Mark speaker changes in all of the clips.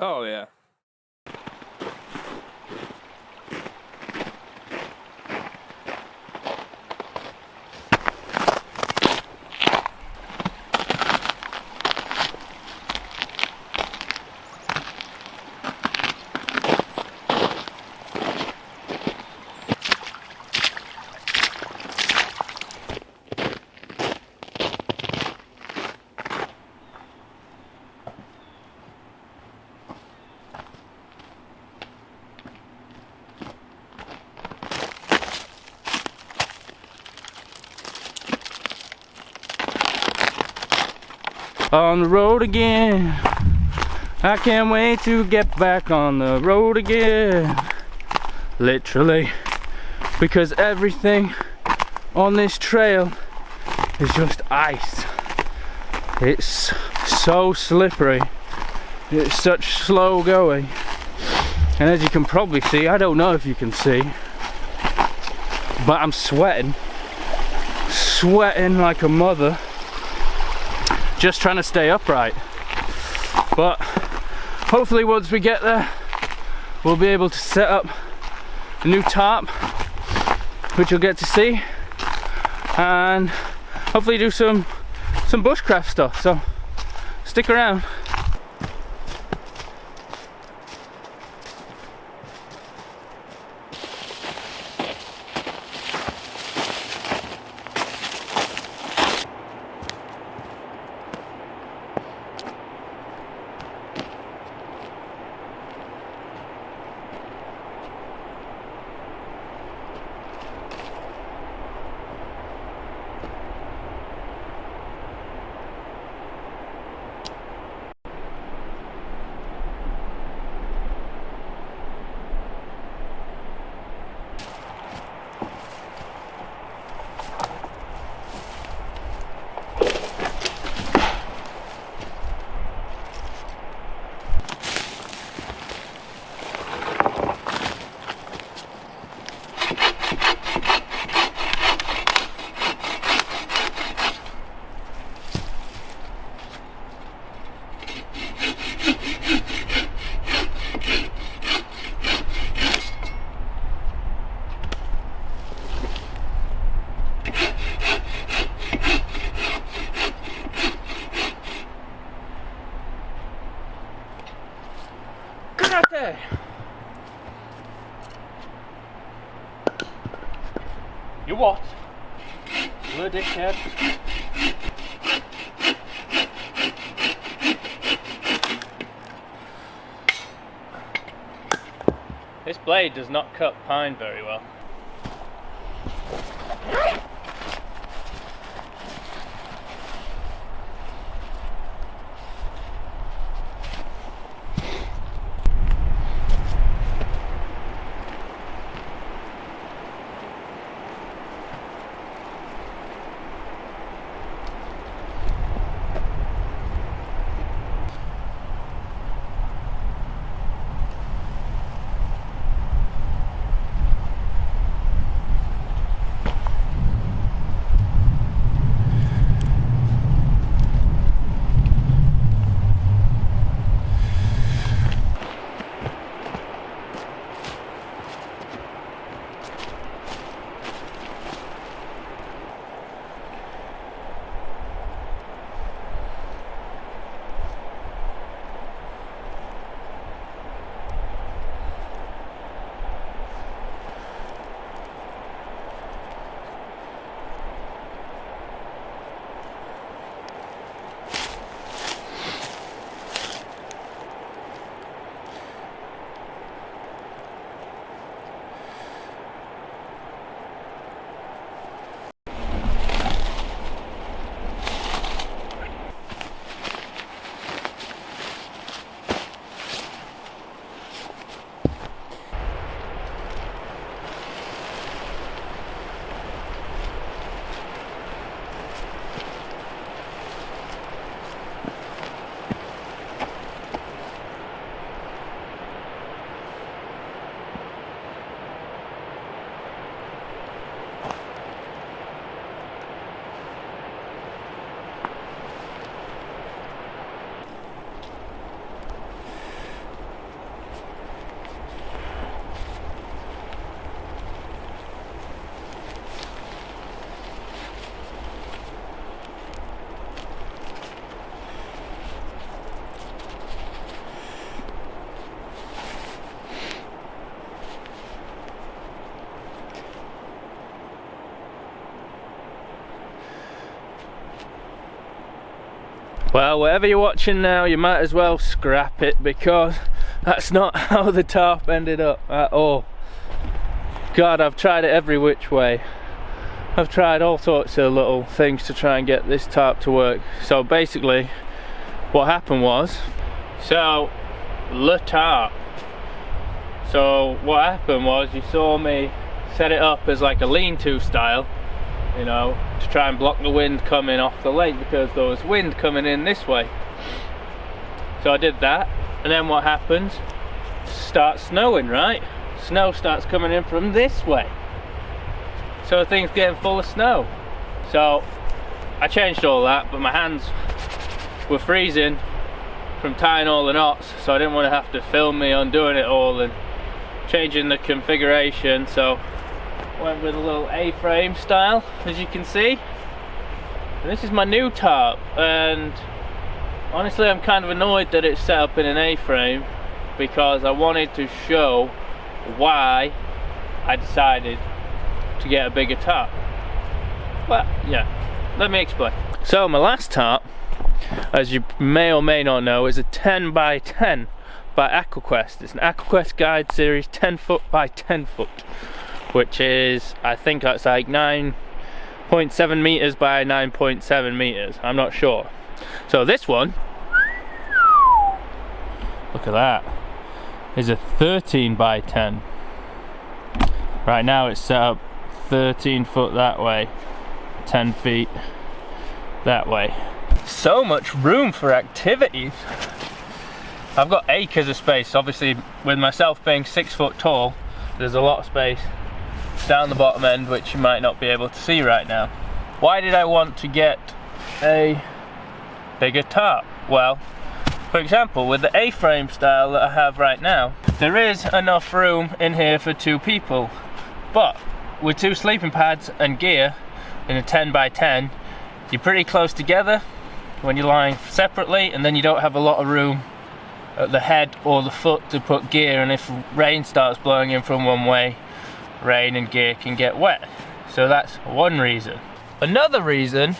Speaker 1: Oh yeah. On the road again, I can't wait to get back on the road again. Literally, because everything on this trail is just ice. It's so slippery, it's such slow going, and as you can probably see, I don't know if you can see, but I'm sweating like a mother, just trying to stay upright. But hopefully once we get there, we'll be able to set up a new tarp, which you'll get to see, and hopefully do some bushcraft stuff, so stick around. There. You what? You a dickhead? This blade does not cut pine very well. Well, whatever you're watching now, you might as well scrap it, because that's not how the tarp ended up at all. God, I've tried it every which way. I've tried all sorts of little things to try and get this tarp to work. So basically what happened was, the tarp. So what happened was, you saw me set it up as like a lean-to style, you know, to try and block the wind coming off the lake, because there was wind coming in this way. So I did that, and then what happens? Starts snowing, right? Snow starts coming in from this way. So things getting full of snow. So I changed all that, but my hands were freezing from tying all the knots, so I didn't want to have to film me undoing it all and changing the configuration. So went with a little A-frame style, as you can see. And this is my new tarp, and honestly I'm kind of annoyed that it's set up in an A-frame, because I wanted to show why I decided to get a bigger tarp. But yeah, let me explain. So my last tarp, as you may or may not know, is a 10 by 10 by AquaQuest. It's an AquaQuest Guide Series 10 foot by 10 foot, which is, I think that's like 9.7 meters by 9.7 meters. I'm not sure. So this one, look at that, is a 13 by 10. Right now it's set up 13 foot that way, 10 feet that way. So much room for activities. I've got acres of space. Obviously, with myself being 6 foot tall, there's a lot of space down the bottom end, which you might not be able to see right now. Why did I want to get a bigger tarp? Well, for example, with the A-frame style that I have right now, there is enough room in here for 2 people. But with 2 sleeping pads and gear in a 10 by 10, you're pretty close together when you're lying separately, and then you don't have a lot of room at the head or the foot to put gear, and if rain starts blowing in from one way, rain and gear can get wet. So that's one reason. Another reason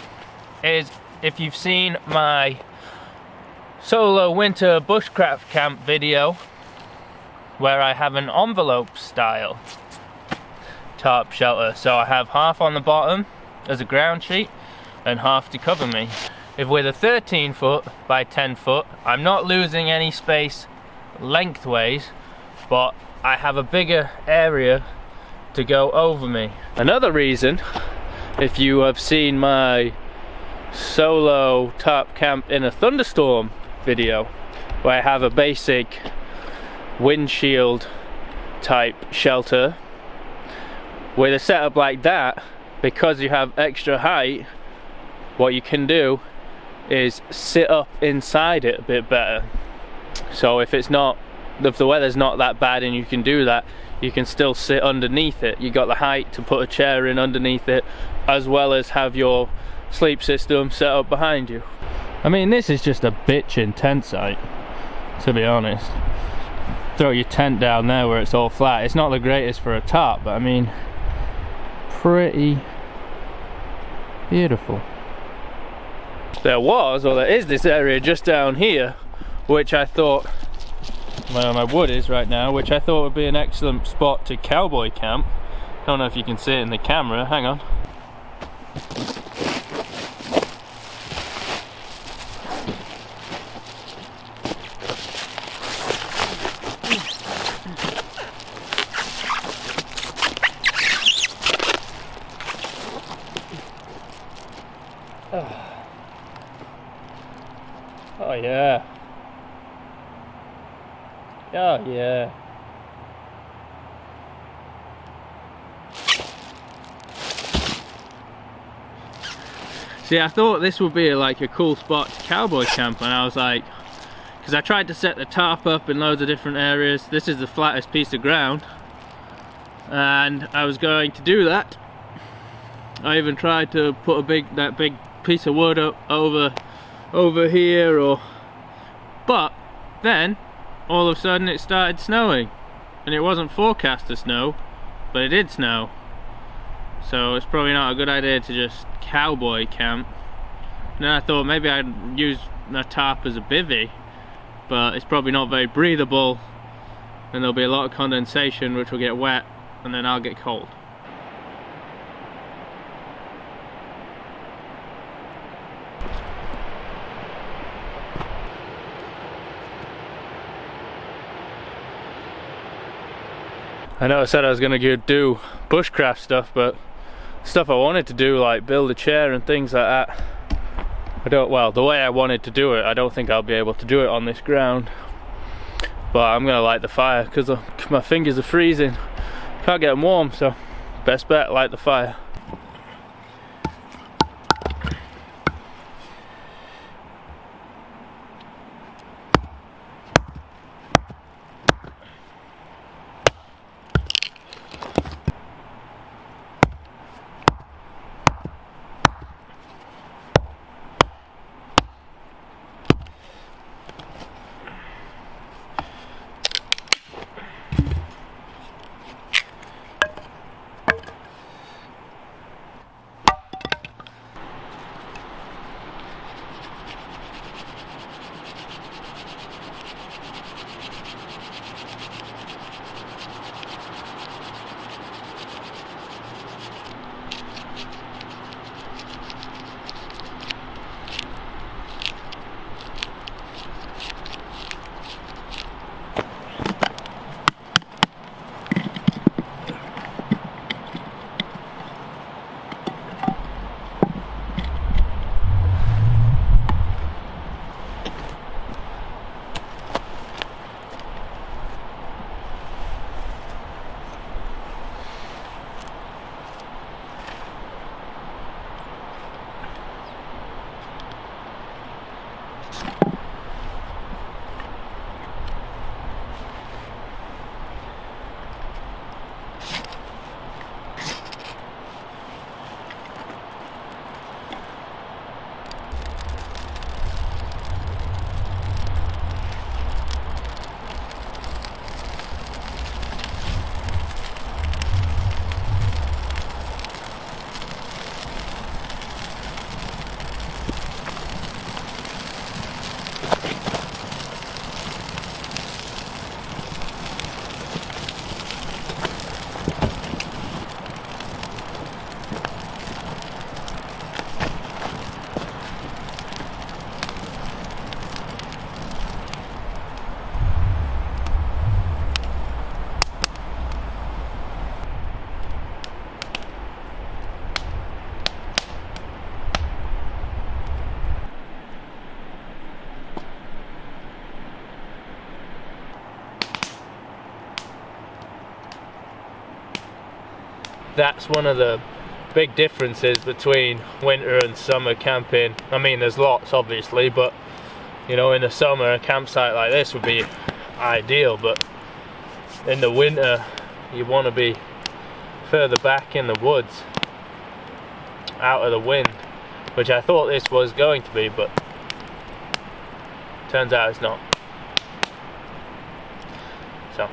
Speaker 1: is, if you've seen my solo winter bushcraft camp video, where I have an envelope style tarp shelter. So I have half on the bottom as a ground sheet and half to cover me. If with a 13 foot by 10 foot, I'm not losing any space lengthways, but I have a bigger area to go over me. Another reason, if you have seen my solo tarp camp in a thunderstorm video, where I have a basic windshield type shelter, with a setup like that, because you have extra height, what you can do is sit up inside it a bit better. So if the weather's not that bad and you can do that, you can still sit underneath it. You got the height to put a chair in underneath it, as well as have your sleep system set up behind you. I mean, this is just a bitchin' tent site, to be honest. Throw your tent down there where it's all flat. It's not the greatest for a tarp, but I mean, pretty beautiful. There is this area just down here, which I thought, where my wood is right now, which I thought would be an excellent spot to cowboy camp. Don't know if you can see it in the camera, hang on. Oh yeah. Oh yeah. See, I thought this would be like a cool spot to cowboy camp, and I was like, because I tried to set the tarp up in loads of different areas. This is the flattest piece of ground, and I was going to do that. I even tried to put that big piece of wood up over here, but then all of a sudden it started snowing, and it wasn't forecast to snow, but it did snow. So it's probably not a good idea to just cowboy camp
Speaker 2: And then I thought maybe I'd use a tarp as a bivvy, but it's probably not very breathable, and there'll be a lot of condensation which will get wet, and then I'll get cold.
Speaker 1: I know I said I was gonna go do bushcraft stuff, but stuff I wanted to do, like build a chair and things like that, well, the way I wanted to do it, I don't think I'll be able to do it on this ground. But I'm gonna light the fire because my fingers are freezing. Can't get them warm, so best bet, light the fire. That's one of the big differences between winter and summer camping. I mean, there's lots obviously, but you know, in the summer a campsite like this would be ideal, but in the winter you want to be further back in the woods, out of the wind, which I thought this was going to be, but turns out it's not. So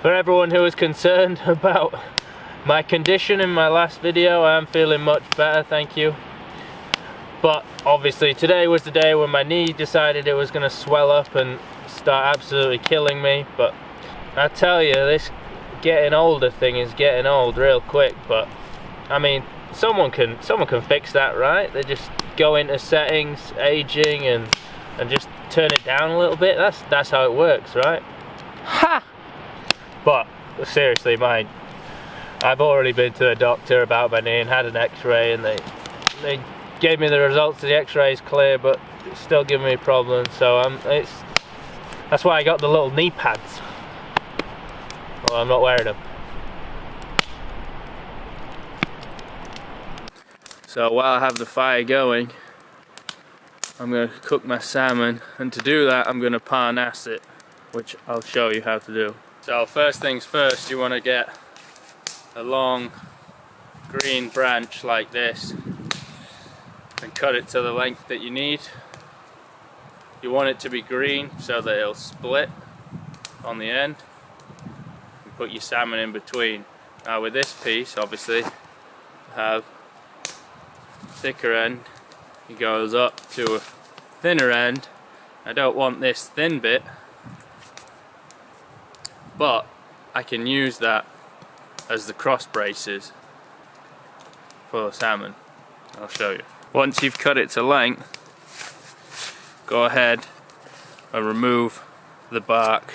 Speaker 1: for everyone who was concerned about my condition in my last video, I am feeling much better, thank you. But obviously today was the day when my knee decided it was going to swell up and start absolutely killing me. But I tell you, this getting older thing is getting old real quick. But I mean, someone can fix that, right? They just go into settings, aging, and just turn it down a little bit. That's how it works, right? Ha! But seriously, I've already been to the doctor about my knee and had an x-ray, and they gave me the results. The x-ray is clear, but it's still giving me problems. So that's why I got the little knee pads. Well, I'm not wearing them. So while I have the fire going, I'm going to cook my salmon, and to do that I'm going to ponassed it, which I'll show you how to do. So first things first, you want to get a long green branch like this and cut it to the length that you need. You want it to be green so that it'll split on the end, and put your salmon in between. Now with this piece, obviously, I have thicker end, it goes up to a thinner end. I don't want this thin bit, but I can use that as the cross braces for salmon. I'll show you. Once you've cut it to length, go ahead and remove the bark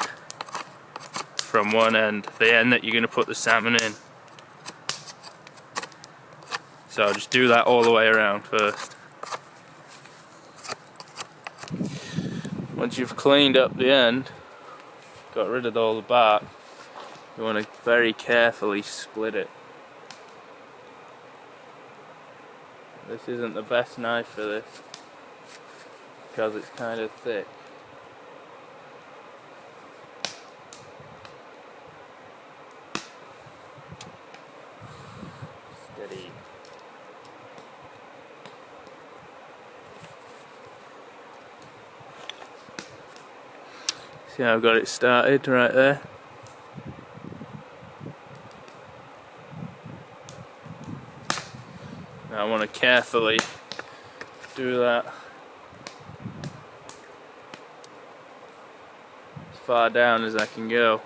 Speaker 1: from one end, the end that you're going to put the salmon in. So just do that all the way around first. Once you've cleaned up the end, got rid of all the bark, you want to very carefully split it. This isn't the best knife for this because it's kind of thick. Steady. See how I've got it started right there? Now I want to carefully do that as far down as I can go.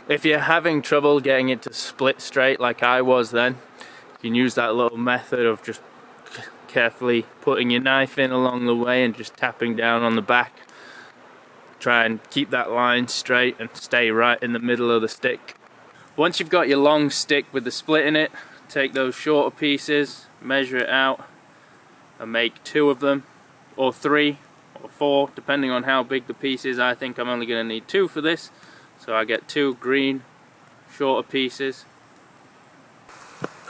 Speaker 1: If you're having trouble getting it to split straight like I was then, you can use that little method of just carefully putting your knife in along the way and just tapping down on the back. Try and keep that line straight and stay right in the middle of the stick. Once you've got your long stick with the split in it, take those shorter pieces, measure it out and make 2 of them, or 3 or 4 depending on how big the piece is. I think I'm only going to need 2 for this. So I get 2 green shorter pieces.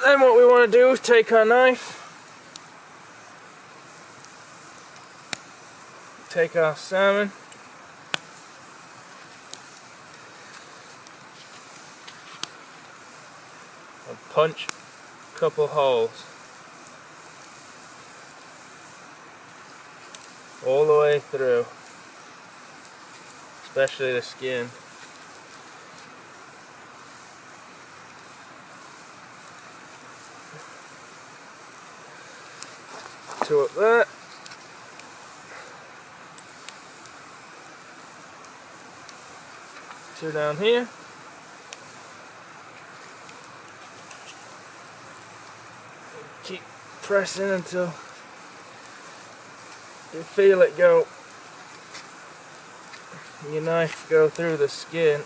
Speaker 1: Then what we want to do is take our knife, take our salmon, and punch a couple holes all the way through, especially the skin. Two up there. Two down here. Keep pressing until you feel it go your knife go through the skin.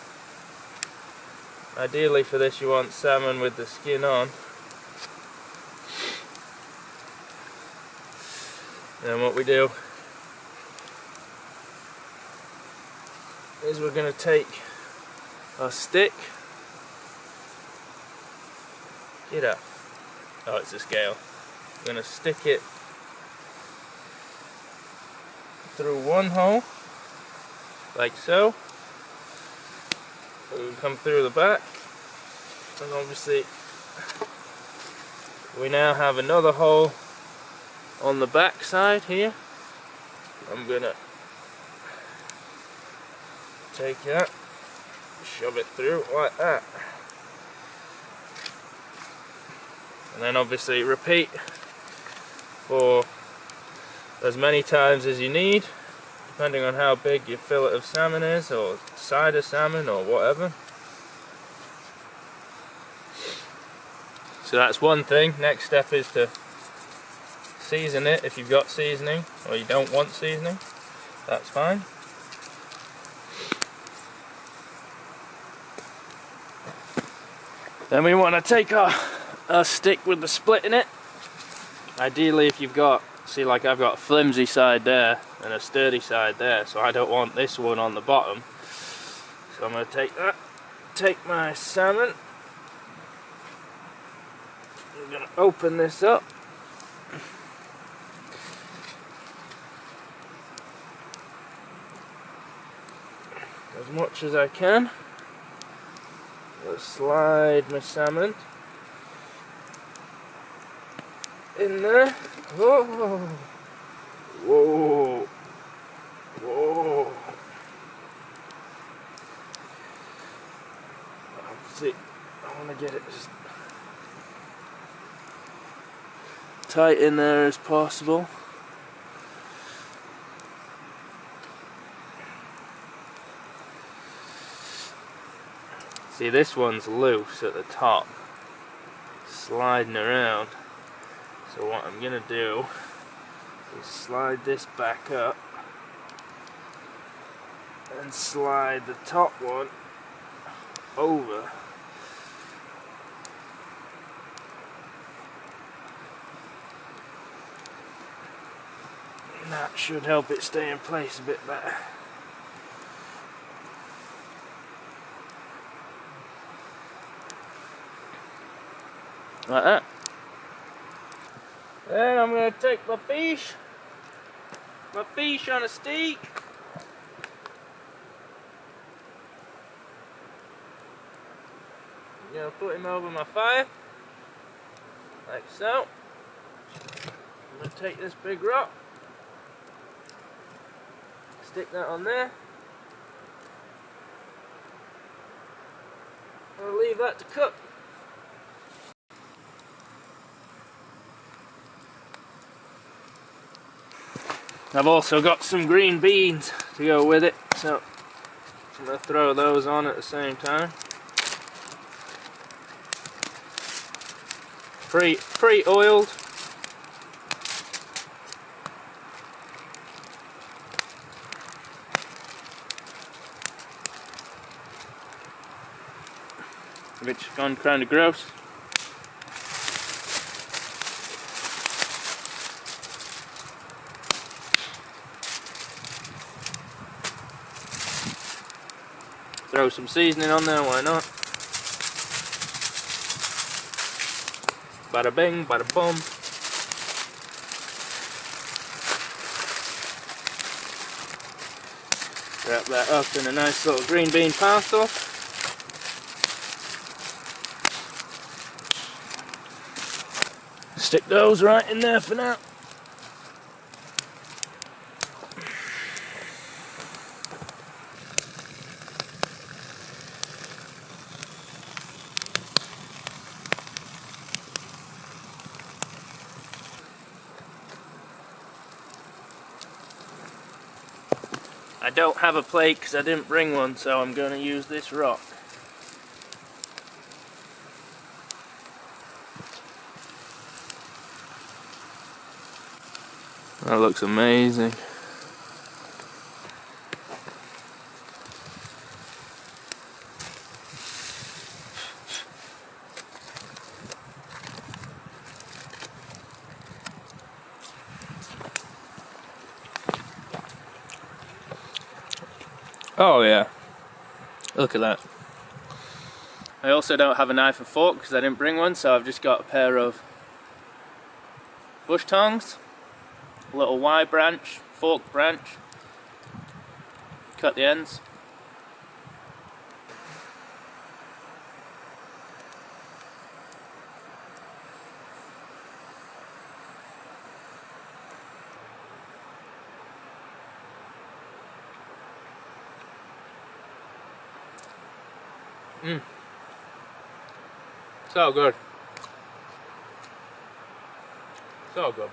Speaker 1: Ideally for this you want salmon with the skin on. Then what we do is we're going to take our stick. Get up. Oh, it's a scale. We're going to stick it through one hole, like so. We come through the back, and obviously we now have another hole on the back side here. I'm gonna take that, shove it through like that, and then obviously repeat for as many times as you need, depending on how big your fillet of salmon is, or side of salmon, or whatever. So that's one thing. Next step is to season it if you've got seasoning, or you don't want seasoning, that's fine. Then we want to take our stick with the split in it. Ideally if you've got, see, like I've got a flimsy side there and a sturdy side there, so I don't want this one on the bottom. So I'm going to take that, take my salmon, I'm going to open this up. As much as I can. I'll slide my salmon in there. Whoa! Whoa! Whoa! See, I want to get it as tight in there as possible. See, this one's loose at the top, sliding around. So what I'm gonna do is slide this back up and slide the top one over. And that should help it stay in place a bit better. Like that. Then I'm going to take my fish on a stick. I'm going to put him over my fire, like so. I'm going to take this big rock, stick that on there. I'll leave that to cook. I've also got some green beans to go with it, so I'm going to throw those on at the same time. Pre-oiled. Which has gone kind of gross. Throw some seasoning on there, why not? Bada bing, bada boom. Wrap that up in a nice little green bean parcel. Stick those right in there for now. I don't have a plate because I didn't bring one, so I'm going to use this rock. That looks amazing.
Speaker 2: Oh yeah, look at that. I also don't have a knife and fork because I didn't bring one, so I've just got a pair of bush tongs, a little Y branch, fork branch, cut the ends. So good. So good.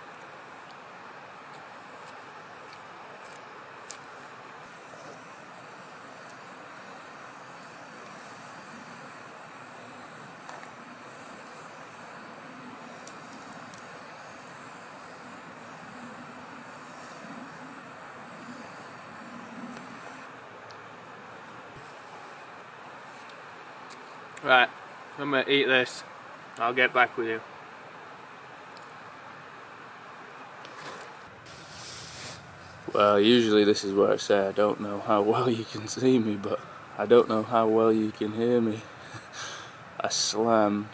Speaker 2: Right, I'm gonna eat this. I'll get back with you. Well, usually this is where I say I don't know how well you can see me, but I don't know how well you can hear me. I slammed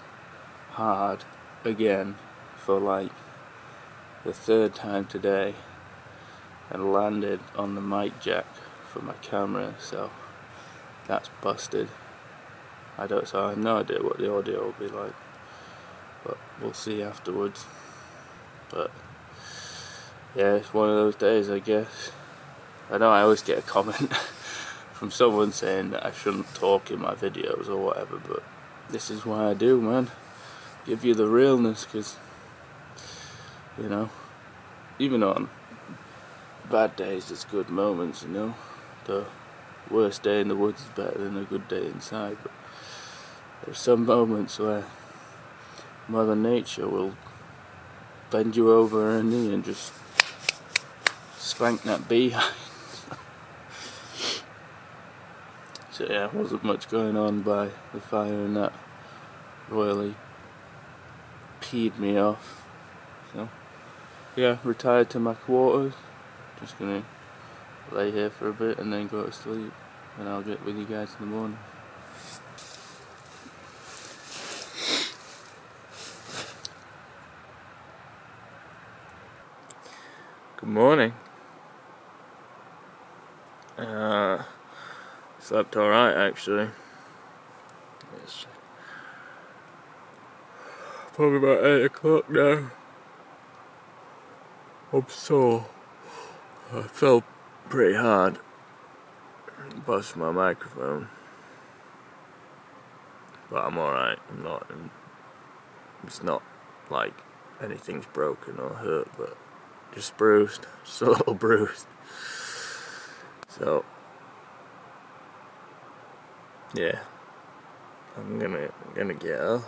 Speaker 2: hard again for like the 3rd time today and landed on the mic jack for my camera, so that's busted. So I have no idea what the audio will be like, but we'll see afterwards. But yeah, it's one of those days, I guess. I know I always get a comment from someone saying that I shouldn't talk in my videos or whatever, but this is why I do, man. Give you the realness, because, you know, even on bad days there's good moments, you know. The worst day in the woods is better than a good day inside, but there's some moments where Mother Nature will bend you over her knee and just spank that behind. So yeah, wasn't much going on by the fire, and that royally peed me off. So yeah, retired to my quarters. Just gonna lay here for a bit and then go to sleep, and I'll get with you guys in the morning. Good morning. Slept alright actually. It's probably about 8 o'clock now. I'm sore. I fell pretty hard. Busted my microphone. But I'm alright. It's not like anything's broken or hurt, but just bruised. Just a little bruised. So yeah, I'm gonna get up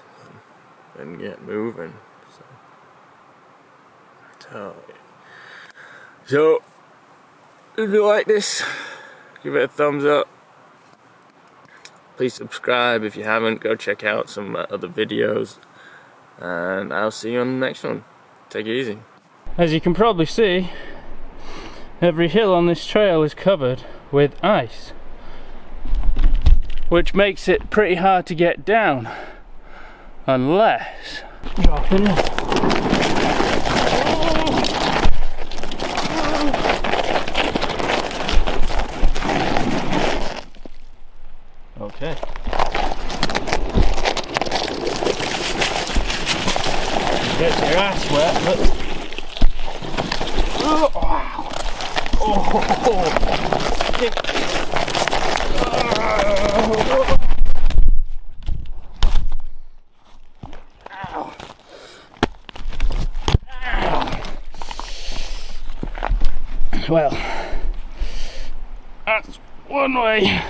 Speaker 2: and get moving. So if you like this, give it a thumbs up. Please subscribe if you haven't. Go check out some other videos, and I'll see you on the next one. Take it easy. As you can probably see, every hill on this trail is covered with ice, which makes it pretty hard to get down unless dropping in. Okay. Gets your ass wet, but oh, wow. Well, that's one way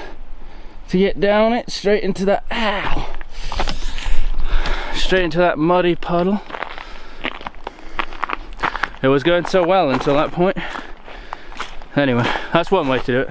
Speaker 2: to get down it, straight into that, straight into that muddy puddle. It was going so well until that point. Anyway, that's one way to do it.